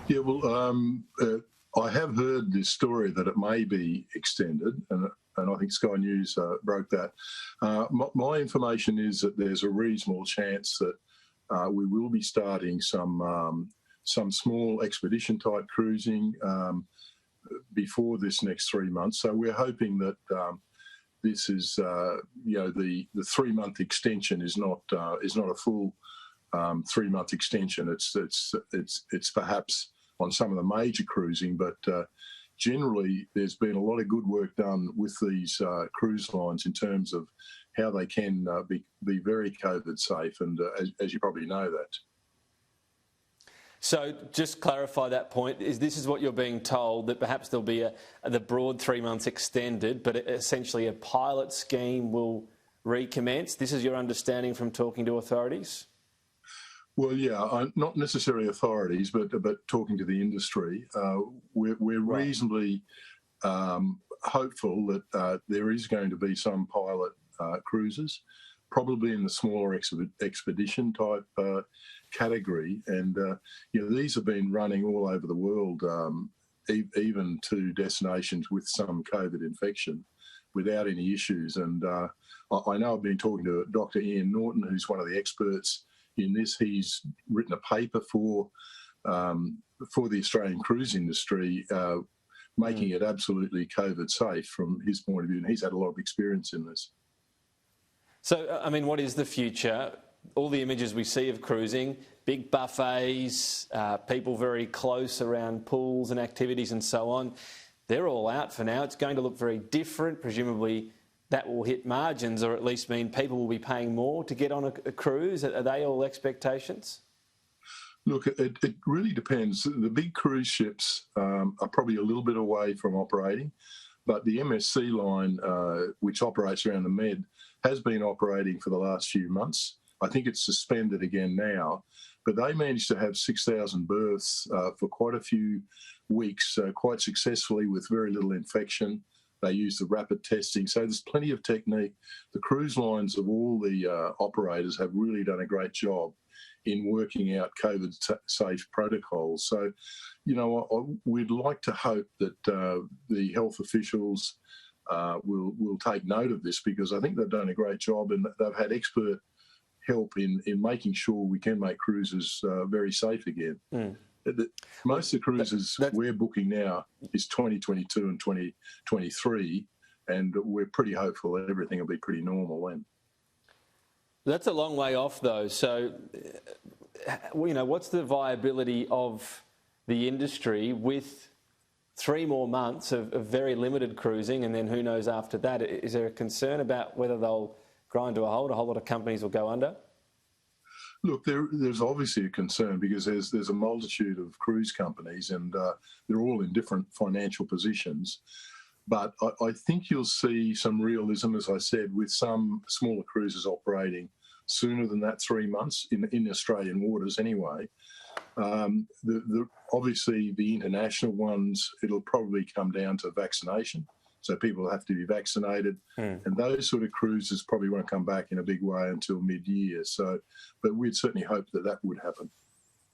Yeah, well, I have heard this story that it may be extended, and I think Sky News broke that. My information is that there's a reasonable chance that we will be starting some small expedition type cruising before this next 3 months. So we're hoping that this is, the 3 month extension is not a full 3 month extension. It's perhaps on some of the major cruising, but generally there's been a lot of good work done with these cruise lines in terms of how they can be very COVID safe, and as you probably know that. So just clarify that point. This is what you're being told, that perhaps there'll be the broad 3 months extended, but essentially a pilot scheme will recommence. This is your understanding from talking to authorities? Well, yeah, not necessarily authorities, but talking to the industry. We're reasonably hopeful that there is going to be some pilot cruises, probably in the smaller expedition type category. And, these have been running all over the world, even to destinations with some COVID infection without any issues. And I know I've been talking to Dr. Ian Norton, who's one of the experts in this. He's written a paper for the Australian cruise industry, making it absolutely COVID safe from his point of view, and he's had a lot of experience in this. So, I mean, what is the future? All the images we see of cruising, big buffets, people very close around pools and activities and so on, they're all out for now. It's going to look very different. Presumably that will hit margins, or at least mean people will be paying more to get on a cruise. Are they all expectations? Look, it really depends. The big cruise ships are probably a little bit away from operating, but the MSC line, which operates around the Med, has been operating for the last few months. I think it's suspended again now, but they managed to have 6,000 berths for quite a few weeks, quite successfully with very little infection. They use the rapid testing. So there's plenty of technique. The cruise lines of all the operators have really done a great job in working out COVID-safe protocols. So, we'd like to hope that the health officials will take note of this, because I think they've done a great job, and they've had expert help in making sure we can make cruises very safe again. Most of the cruises we're booking now is 2022 and 2023, and we're pretty hopeful that everything will be pretty normal then. That's a long way off, though. So, what's the viability of the industry with 3 more months of very limited cruising, and then who knows after that? Is there a concern about whether they'll grind to a halt? A whole lot of companies will go under? Look, there's obviously a concern, because there's a multitude of cruise companies, and they're all in different financial positions. But I think you'll see some realism, as I said, with some smaller cruises operating sooner than that 3 months in Australian waters anyway. Obviously, the international ones, it'll probably come down to vaccination. So people have to be vaccinated, and those sort of cruises probably won't come back in a big way until mid-year. So, but we'd certainly hope that would happen.